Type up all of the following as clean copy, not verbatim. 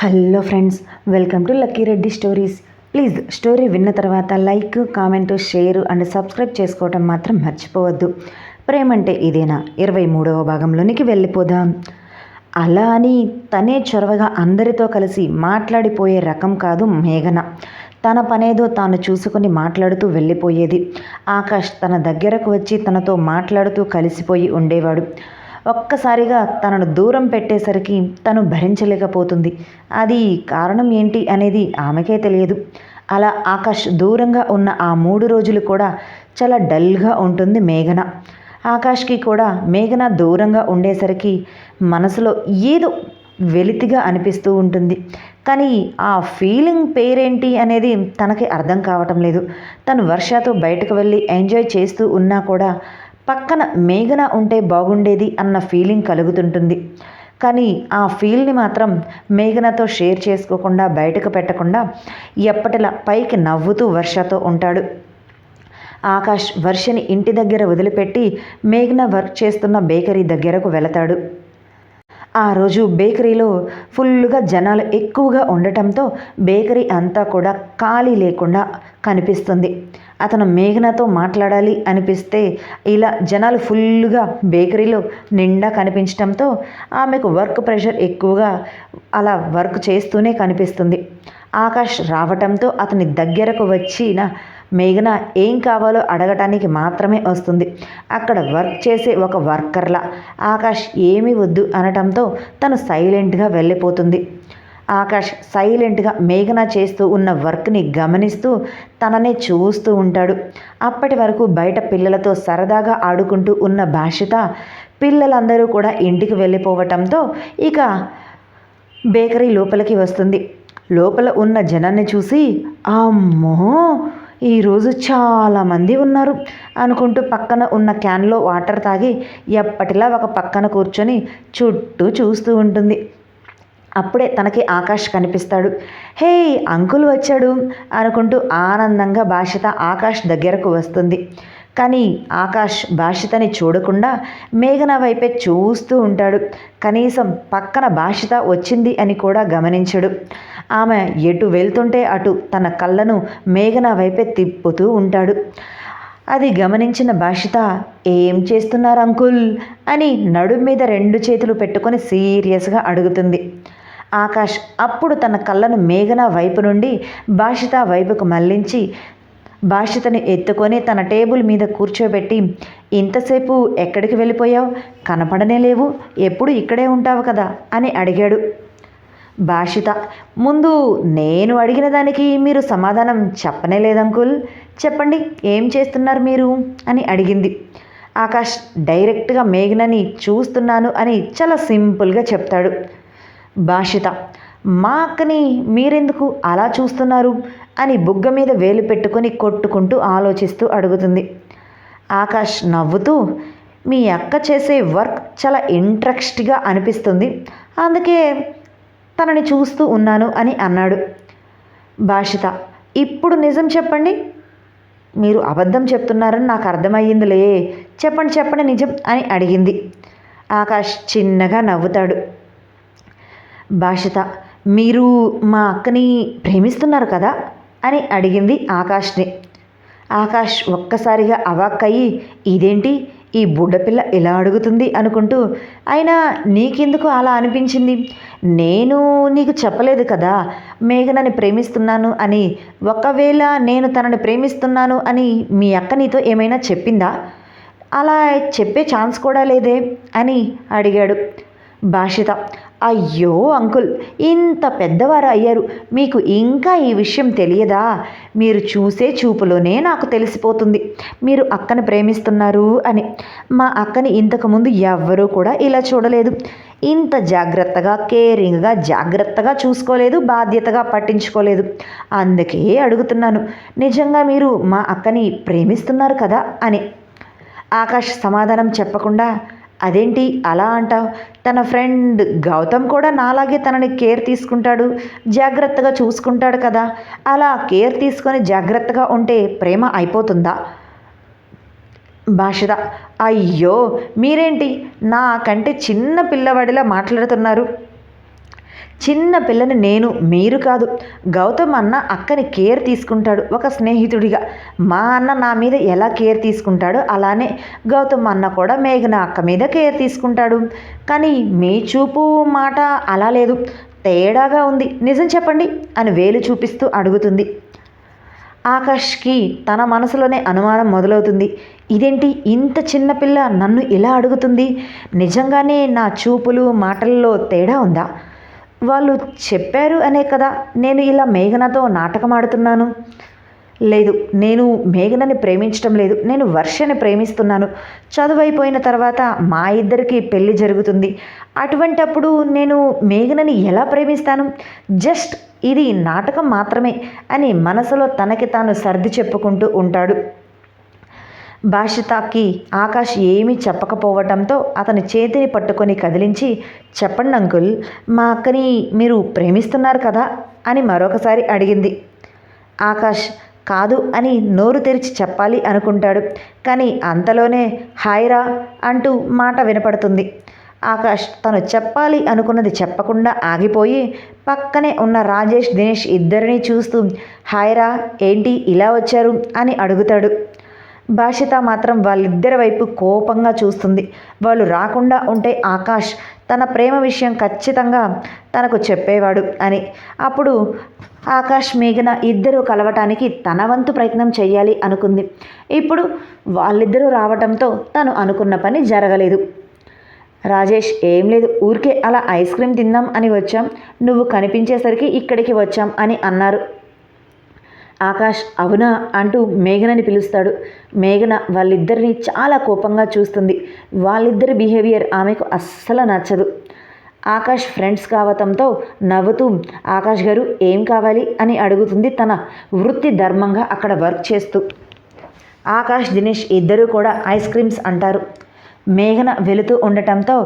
Hello friends, welcome to lucky Reddy stories. Please story విన్న తర్వాత like, comment, share and subscribe చేసుకోవటం మాత్రం మర్చిపోవద్దు. ప్రేమంటే ఇదేనా 23వ భాగంలోనికి వెళ్ళిపోదాం. అలా అని తనే చొరవగా అందరితో కలిసి మాట్లాడిపోయే రకం కాదు మేఘన. తన పనేదో తాను చూసుకుని మాట్లాడుతూ వెళ్ళిపోయేది. ఆకాష్ తన దగ్గరకు వచ్చి తనతో మాట్లాడుతూ కలిసిపోయి ఉండేవాడు. ఒక్కసారిగా తనను దూరం పెట్టేసరికి తను భరించలేకపోతుంది. అది కారణం ఏంటి అనేది ఆమెకే తెలియదు. అలా ఆకాష్ దూరంగా ఉన్న ఆ 3 రోజులు కూడా చాలా డల్గా ఉంటుంది మేఘన. ఆకాష్కి కూడా మేఘన దూరంగా ఉండేసరికి మనసులో ఏదో వెలితిగా అనిపిస్తూ ఉంటుంది. కానీ ఆ ఫీలింగ్ పేరేంటి అనేది తనకి అర్థం కావటం లేదు. తను వర్షతో బయటకు వెళ్ళి ఎంజాయ్ చేస్తూ ఉన్నా కూడా పక్కన మేఘన ఉంటే బాగుండేది అన్న ఫీలింగ్ కలుగుతుంటుంది. కానీ ఆ ఫీల్ని మాత్రం మేఘనతో షేర్ చేసుకోకుండా బయటకు పెట్టకుండా ఎప్పటిలా పైకి నవ్వుతూ వర్షతో ఉంటాడు. ఆకాష్ వర్షని ఇంటి దగ్గర వదిలిపెట్టి మేఘన వర్క్ చేస్తున్న బేకరీ దగ్గరకు వెళతాడు. ఆ రోజు బేకరీలో ఫుల్గా జనాలు ఎక్కువగా ఉండటంతో బేకరీ అంతా కూడా ఖాళీ లేకుండా కనిపిస్తుంది. అతను మేఘనతో మాట్లాడాలి అనిపిస్తే ఇలా జనాలు ఫుల్గా బేకరీలో నిండా కనిపించడంతో ఆమెకు వర్క్ ప్రెషర్ ఎక్కువగా అలా వర్క్ చేస్తూనే కనిపిస్తుంది. ఆకాష్ రావటంతో అతని దగ్గరకు వచ్చిన మేఘన ఏం కావాలో అడగటానికి మాత్రమే వస్తుంది. అక్కడ వర్క్ చేసే ఒక వర్కర్లా ఆకాష్ ఏమీ వద్దు అనటంతో తను సైలెంట్గా వెళ్ళిపోతుంది. ఆకాష్ సైలెంట్గా మేఘన చేస్తూ ఉన్న వర్క్ని గమనిస్తూ తననే చూస్తూ ఉంటాడు. అప్పటి వరకు బయట పిల్లలతో సరదాగా ఆడుకుంటూ ఉన్న భాషిత పిల్లలందరూ కూడా ఇంటికి వెళ్ళిపోవటంతో ఇక బేకరీ లోపలికి వస్తుంది. లోపల ఉన్న జనాన్ని చూసి అమ్మో ఈరోజు చాలామంది ఉన్నారు అనుకుంటూ పక్కన ఉన్న క్యాన్లో వాటర్ తాగి ఎప్పటిలా ఒక పక్కన కూర్చొని చుట్టూ చూస్తూ ఉంటుంది. అప్పుడే తనకి ఆకాష్ కనిపిస్తాడు. హే, అంకుల్ వచ్చాడు అనుకుంటూ ఆనందంగా భాషిత ఆకాష్ దగ్గరకు వస్తుంది. కానీ ఆకాష్ భాషితని చూడకుండా మేఘన వైపే చూస్తూ ఉంటాడు. కనీసం పక్కన భాషిత వచ్చింది అని కూడా గమనించడు. ఆమె ఎటు వెళ్తుంటే అటు తన కళ్ళను మేఘన వైపే తిప్పుతూ ఉంటాడు. అది గమనించిన భాషిత ఏం చేస్తున్నారు అంకుల్ అని నడుం మీద 2 చేతులు పెట్టుకొని సీరియస్గా అడుగుతుంది. ఆకాష్ అప్పుడు తన కళ్ళను మేఘన వైపు నుండి భాషిత వైపుకు మళ్లించి భాషితని ఎత్తుకొని తన టేబుల్ మీద కూర్చోబెట్టి ఇంతసేపు ఎక్కడికి వెళ్ళిపోయావు, కనపడనే లేవు, ఎప్పుడు ఇక్కడే ఉంటావు కదా అని అడిగాడు. భాషిత ముందు నేను అడిగిన దానికి మీరు సమాధానం చెప్పనే లేదంకుల్, చెప్పండి ఏం చేస్తున్నారు మీరు అని అడిగింది. ఆకాష్ డైరెక్ట్గా మేఘనని చూస్తున్నాను అని చాలా సింపుల్గా చెప్తాడు. భాషిత మా అక్కని మీరెందుకు అలా చూస్తున్నారు అని బుగ్గ మీద వేలు పెట్టుకొని కొట్టుకుంటూ ఆలోచిస్తూ అడుగుతుంది. ఆకాష్ నవ్వుతూ మీ అక్క చేసే వర్క్ చాలా ఇంట్రెస్ట్గా అనిపిస్తుంది, అందుకే తనని చూస్తూ ఉన్నాను అని అన్నాడు. భాషిత ఇప్పుడు నిజం చెప్పండి, మీరు అబద్ధం చెప్తున్నారని నాకు అర్థమయ్యిందిలే, చెప్పండి చెప్పండి నిజం అని అడిగింది. ఆకాష్ చిన్నగా నవ్వుతాడు. భాషిత మీరు మా అక్కని ప్రేమిస్తున్నారు కదా అని అడిగింది ఆకాష్ని. ఆకాష్ ఒక్కసారిగా అవాక్కయ్యి ఇదేంటి ఈ బుడ్డపిల్ల ఇలా అడుగుతుంది అనుకుంటూ అయినా నీకెందుకు అలా అనిపించింది, నేను నీకు చెప్పలేదు కదా మేఘనని ప్రేమిస్తున్నాను అని, ఒకవేళ నేను తనని ప్రేమిస్తున్నాను అని మీ అక్క నీతో ఏమైనా చెప్పిందా, అలా చెప్పే ఛాన్స్ కూడా లేదే అని అడిగాడు. భాషిత అయ్యో అంకుల్ ఇంత పెద్దవారు అయ్యారు, మీకు ఇంకా ఈ విషయం తెలియదా, మీరు చూసే చూపులోనే నాకు తెలిసిపోతుంది మీరు అక్కని ప్రేమిస్తున్నారు అని. మా అక్కని ఇంతకుముందు ఎవ్వరూ కూడా ఇలా చూడలేదు, ఇంత జాగ్రత్తగా కేరింగ్గా జాగ్రత్తగా చూసుకోలేదు, బాధ్యతగా పట్టించుకోలేదు, అందుకే అడుగుతున్నాను నిజంగా మీరు మా అక్కని ప్రేమిస్తున్నారు కదా అని. ఆకాష్ సమాధానం చెప్పకుండా అదేంటి అలా అంటావు, తన ఫ్రెండ్ గౌతమ్ కూడా నాలాగే తనని కేర్ తీసుకుంటాడు, జాగ్రత్తగా చూసుకుంటాడు కదా, అలా కేర్ తీసుకొని జాగ్రత్తగా ఉంటే ప్రేమ అయిపోతుందా. భాషిత అయ్యో మీరేంటి నాకంటే చిన్న పిల్లవాడిలా మాట్లాడుతున్నారు, చిన్న పిల్లని నేను, మీరు కాదు. గౌతమ్ అన్న అక్కని కేర్ తీసుకుంటాడు ఒక స్నేహితుడిగా. మా అన్న నా మీద ఎలా కేర్ తీసుకుంటాడో అలానే గౌతమ్ అన్న కూడా మేఘన అక్క మీద కేర్ తీసుకుంటాడు. కానీ మీ చూపు మాట అలా లేదు, తేడాగా ఉంది, నిజం చెప్పండి అని వేలు చూపిస్తూ అడుగుతుంది. ఆకాష్కి తన మనసులోనే అనుమానం మొదలవుతుంది. ఇదేంటి ఇంత చిన్నపిల్ల నన్ను ఇలా అడుగుతుంది? నిజంగానే నా చూపులు మాటల్లో తేడా ఉందా? వాళ్ళు చెప్పారు అనే కదా నేను ఇలా మేఘనతో నాటకం ఆడుతున్నాను. లేదు, నేను మేఘనని ప్రేమించడం లేదు, నేను వర్షని ప్రేమిస్తున్నాను. చదువు అయిపోయిన తర్వాత మా ఇద్దరికి పెళ్ళి జరుగుతుంది. అటువంటప్పుడు నేను మేఘనని ఎలా ప్రేమిస్తాను? జస్ట్ ఇది నాటకం మాత్రమే అని మనసులో తనకి తాను సర్ది చెప్పుకుంటూ ఉంటాడు. భాషితకి ఆకాష్ ఏమీ చెప్పకపోవటంతో అతని చేతిని పట్టుకొని కదిలించి, చెప్పండి అంకుల్, మా అక్కని మీరు ప్రేమిస్తున్నారు కదా అని మరొకసారి అడిగింది. ఆకాష్ కాదు అని నోరు తెరిచి చెప్పాలి అనుకుంటాడు. కానీ అంతలోనే హాయ్రా అంటూ మాట వినపడుతుంది. ఆకాష్ తను చెప్పాలి అనుకున్నది చెప్పకుండా ఆగిపోయి పక్కనే ఉన్న రాజేష్, దినేష్ ఇద్దరినీ చూస్తూ హాయ్రా, ఏంటి ఇలా వచ్చారు అని అడుగుతాడు. భాషిత మాత్రం వాళ్ళిద్దరి వైపు కోపంగా చూస్తుంది. వాళ్ళు రాకుండా ఉంటే ఆకాష్ తన ప్రేమ విషయం ఖచ్చితంగా తనకు చెప్పేవాడు అని. అప్పుడు ఆకాష్, మేఘన ఇద్దరూ కలవటానికి తన వంతు ప్రయత్నం చేయాలి అనుకుంది. ఇప్పుడు వాళ్ళిద్దరూ రావటంతో తను అనుకున్న పని జరగలేదు. రాజేష్, ఏం లేదు, ఊరికే అలా ఐస్ క్రీమ్ తిందాం అని వచ్చాం, నువ్వు కనిపించేసరికి ఇక్కడికి వచ్చాం అని అన్నారు. ఆకాష్ అవునా అంటూ మేఘనని పిలుస్తాడు. మేఘన వాళ్ళిద్దరిని చాలా కోపంగా చూస్తుంది. వాళ్ళిద్దరి బిహేవియర్ ఆమెకు అస్సలు నచ్చదు. ఆకాష్ ఫ్రెండ్స్ కావటంతో నవ్వుతూ ఆకాష్ గారు ఏం కావాలి అని అడుగుతుంది, తన వృత్తి ధర్మంగా అక్కడ వర్క్ చేస్తూ. ఆకాష్, దినేష్ ఇద్దరూ కూడా ఐస్ క్రీమ్స్ అంటారు. మేఘన వెళుతూ ఉండటంతో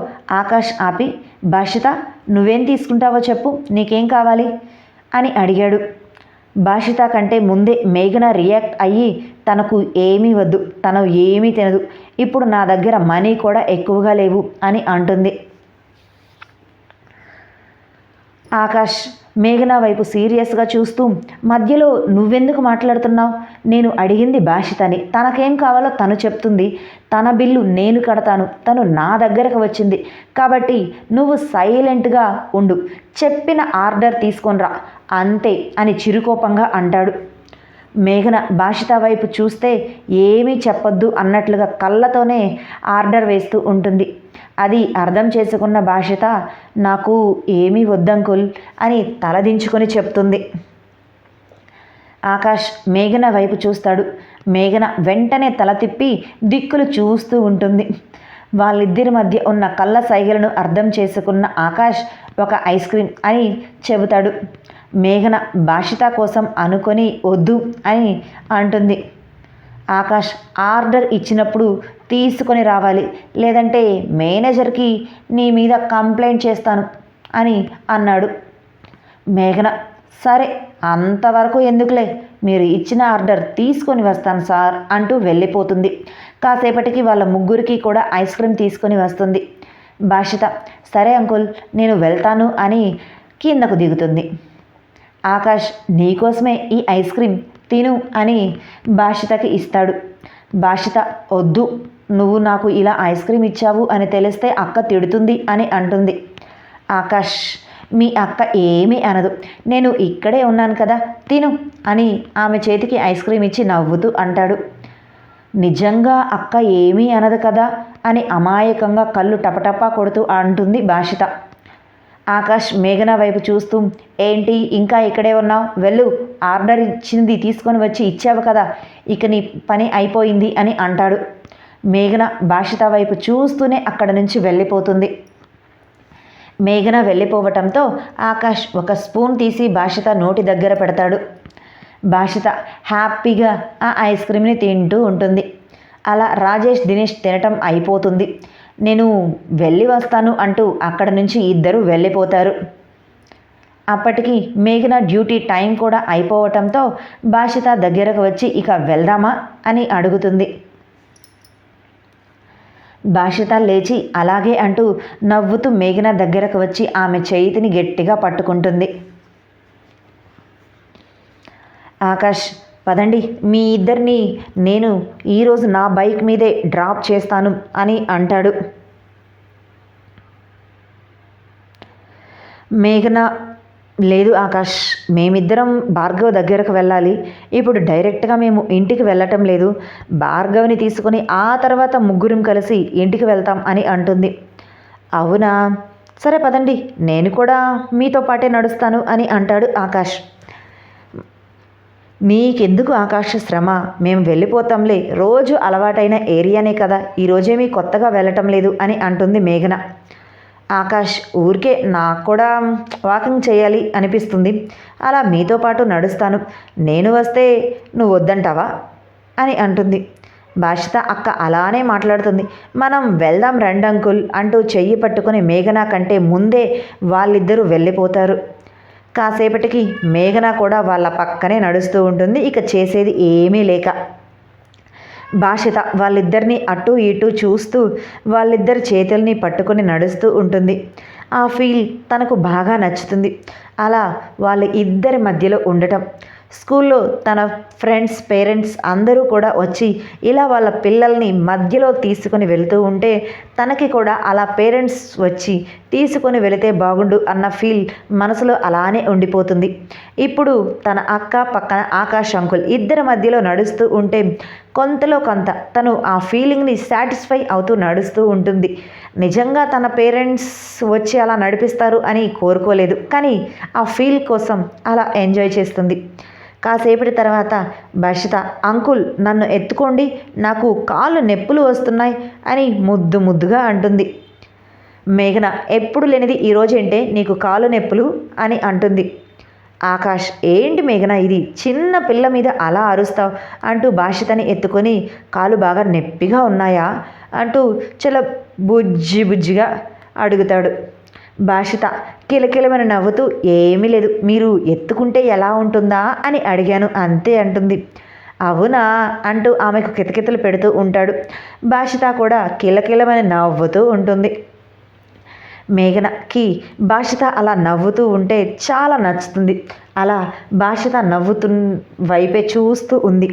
ఆకాష్ ఆపి, భాషిత నువ్వేం తీసుకుంటావో చెప్పు, నీకేం కావాలి అని అడిగాడు. భాషిత కంటే ముందే మేఘన రియాక్ట్ అయ్యి తనకు ఏమీ వద్దు, తను ఏమీ తినదు, ఇప్పుడు నా దగ్గర మనీ కూడా ఎక్కువగా లేవు అని అంటుంది. ఆకాష్ మేఘన వైపు సీరియస్గా చూస్తూ మధ్యలో నువ్వెందుకు మాట్లాడుతున్నావు? నేను అడిగింది భాషితని, తనకేం కావాలో తను చెప్తుంది, తన బిల్లు నేను కడతాను, తను నా దగ్గరకు వచ్చింది కాబట్టి నువ్వు సైలెంట్గా ఉండు, చెప్పిన ఆర్డర్ తీసుకొనిరా అంతే అని చిరుకోపంగా అంటాడు. మేఘన భాషిత వైపు చూస్తే ఏమీ చెప్పొద్దు అన్నట్లుగా కళ్ళతోనే ఆర్డర్ వేస్తూ ఉంటుంది. అది అర్థం చేసుకున్న భాషిత నాకు ఏమీ వద్దంకుల్ అని తలదించుకొని చెప్తుంది. ఆకాష్ మేఘన వైపు చూస్తాడు. మేఘన వెంటనే తల తిప్పి దిక్కులు చూస్తూ ఉంటుంది. వాళ్ళిద్దరి మధ్య ఉన్న కళ్ళ సైగలను అర్థం చేసుకున్న ఆకాష్ ఒక ఐస్ క్రీమ్ అని చెబుతాడు. మేఘన భాషిత కోసం అనుకొని వద్దు అని అంటుంది. ఆకాష్ ఆర్డర్ ఇచ్చినప్పుడు తీసుకొని రావాలి, లేదంటే మేనేజర్కి నీ మీద కంప్లైంట్ చేస్తాను అని అన్నాడు. మేఘన సరే అంతవరకు ఎందుకులే, మీరు ఇచ్చిన ఆర్డర్ తీసుకొని వస్తాను సార్ అంటూ వెళ్ళిపోతుంది. కాసేపటికి వాళ్ళ ముగ్గురికి కూడా ఐస్ క్రీమ్ తీసుకొని వస్తుంది. భాషిత సరే అంకుల్ నేను వెళ్తాను అని కిందకు దిగుతుంది. ఆకాష్ నీకోసమే ఈ ఐస్ క్రీమ్ తిను అని భాషితకి ఇస్తాడు. భాషిత వద్దు, నువ్వు నాకు ఇలా ఐస్ క్రీమ్ ఇచ్చావు అని తెలిస్తే అక్క తిడుతుంది అని అంటుంది. ఆకాష్ మీ అక్క ఏమీ అనదు, నేను ఇక్కడే ఉన్నాను కదా తిను అని ఆమె చేతికి ఐస్ క్రీమ్ ఇచ్చి నవ్వుతూ అంటాడు. నిజంగా అక్క ఏమీ అనదు కదా అని అమాయకంగా కళ్ళు టపటపా కొడుతూ అంటుంది భాషిత. ఆకాష్ మేఘన వైపు చూస్తూ ఏంటి ఇంకా ఇక్కడే ఉన్నావు, వెళ్ళు, ఆర్డర్ ఇచ్చింది తీసుకొని వచ్చి ఇచ్చావు కదా, ఇక నీ పని అయిపోయింది అని అంటాడు. మేఘన భాషిత వైపు చూస్తూనే అక్కడ నుంచి వెళ్ళిపోతుంది. మేఘన వెళ్ళిపోవటంతో ఆకాష్ ఒక స్పూన్ తీసి భాషిత నోటి దగ్గర పెడతాడు. భాషిత హ్యాపీగా ఆ ఐస్ క్రీమ్ని తింటూ ఉంటుంది. అలా రాజేష్, దినేష్ తినటం అయిపోతుంది. నేను వెళ్ళి వస్తాను అంటూ అక్కడ నుంచి ఇద్దరు వెళ్ళిపోతారు. అప్పటికి మేఘన డ్యూటీ టైం కూడా అయిపోవటంతో భాషిత దగ్గరకు వచ్చి ఇక వెళ్దామా అని అడుగుతుంది. భాషిత లేచి అలాగే అంటూ నవ్వుతూ మేఘన దగ్గరకు వచ్చి ఆమె చేతిని గట్టిగా పట్టుకుంటుంది. ఆకాష్, పదండి, మీ ఇద్దరిని నేను ఈరోజు నా బైక్ మీదే డ్రాప్ చేస్తాను అని అంటాడు. మేఘన, లేదు ఆకాష్, మేమిద్దరం భార్గవ్ దగ్గరకు వెళ్ళాలి. ఇప్పుడు డైరెక్ట్గా మేము ఇంటికి వెళ్ళటం లేదు. భార్గవ్ని తీసుకొని ఆ తర్వాత ముగ్గురం కలిసి ఇంటికి వెళ్తాం అని అంటుంది. అవునా, సరే పదండి, నేను కూడా మీతో పాటే నడుస్తాను అని అంటాడు ఆకాష్. మీకెందుకు ఆకాష్ శ్రమ, మేము వెళ్ళిపోతాంలే, రోజు అలవాటైన ఏరియానే కదా, ఈరోజేమీ కొత్తగా వెళ్ళటం లేదు అని అంటుంది మేఘన. ఆకాష్, ఊరికే నాకు కూడా వాకింగ్ చేయాలి అనిపిస్తుంది, అలా మీతో పాటు నడుస్తాను, నేను వస్తే నువ్వు వద్దంటావా అని అంటుంది. భాషిత అక్క అలానే మాట్లాడుతుంది. మనం వెళ్దాం రండి అంకుల్ అంటూ చెయ్యి పట్టుకుని మేఘన కంటే ముందే వాళ్ళిద్దరూ వెళ్ళిపోతారు. కాసేపటికి మేఘన కూడా వాళ్ళ పక్కనే నడుస్తూ ఉంటుంది, ఇక చేసేది ఏమీ లేక. భాషిత వాళ్ళిద్దరినీ అటు ఇటు చూస్తూ వాళ్ళిద్దరి చేతుల్ని పట్టుకొని నడుస్తూ ఉంటుంది. ఆ ఫీల్ తనకు బాగా నచ్చుతుంది. అలా వాళ్ళ ఇద్దరి మధ్యలో ఉండటం. స్కూల్లో తన ఫ్రెండ్స్ పేరెంట్స్ అందరూ కూడా వచ్చి ఇలా వాళ్ళ పిల్లల్ని మధ్యలో తీసుకొని వెళుతూ ఉంటే తనకి కూడా అలా పేరెంట్స్ వచ్చి తీసుకొని వెళితే బాగుండు అన్న ఫీల్ మనసులో అలానే ఉండిపోతుంది. ఇప్పుడు తన అక్క పక్కన ఆకాష్ అంకుల్ ఇద్దరి మధ్యలో నడుస్తూ ఉంటే కొంతలో కొంత తను ఆ ఫీలింగ్ని సాటిస్ఫై అవుతూ నడుస్తూ ఉంటుంది. నిజంగా తన పేరెంట్స్ వచ్చి అలా నడిపిస్తారు అని కోరుకోలేదు, కానీ ఆ ఫీల్ కోసం అలా ఎంజాయ్ చేస్తుంది. కాసేపటి తర్వాత భాషిత, అంకుల్ నన్ను ఎత్తుకోండి, నాకు కాళ్ళు నొప్పులు వస్తున్నాయి అని ముద్దుగా అంటుంది. మేఘన, ఎప్పుడు లేనిది ఈరోజేంటే నీకు కాళ్ళు నొప్పులు అని అంటుంది. ఆకాష్, ఏంటి మేఘన ఇది, చిన్న పిల్ల మీద అలా అరుస్తావు అంటూ భాషితని ఎత్తుకొని కాళ్ళు బాగా నొప్పిగా ఉన్నాయా అంటూ చాలా బుజ్జిగా అడుగుతాడు. భాషిత కిలకిలమని నవ్వుతూ, ఏమీ లేదు, మీరు ఎత్తుకుంటే ఎలా ఉంటుందా అని అడిగాను అంతే అంటుంది. అవునా అంటూ ఆమెకు కితకితలు పెడుతూ ఉంటాడు. భాషిత కూడా కిలకిలమని నవ్వుతూ ఉంటుంది. మేఘనకి భాషిత అలా నవ్వుతూ ఉంటే చాలా నచ్చుతుంది. అలా భాషిత నవ్వుతూ వైపే చూస్తూ ఉంది.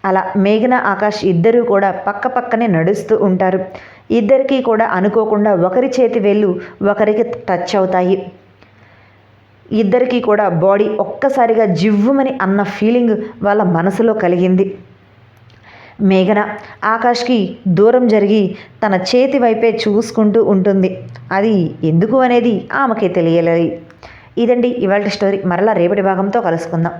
అలా మేఘన ఆకాష్ ఇద్దరూ కూడా పక్క పక్కనే నడుస్తూ ఉంటారు. ఇద్దరికీ కూడా అనుకోకుండా ఒకరి చేతి వేళ్ళు ఒకరికి టచ్ అవుతాయి. ఇద్దరికీ కూడా బాడీ ఒక్కసారిగా జివ్వుమని అన్న ఫీలింగ్ వాళ్ళ మనసులో కలిగింది. మేఘన ఆకాష్కి దూరం జరిగి తన చేతి వైపే చూసుకుంటూ ఉంటుంది. అది ఎందుకు అనేది ఆమెకే తెలియలేదు. ఇదండి ఇవాళ స్టోరీ. మరలా రేపటి భాగంతో కలుసుకుందాం.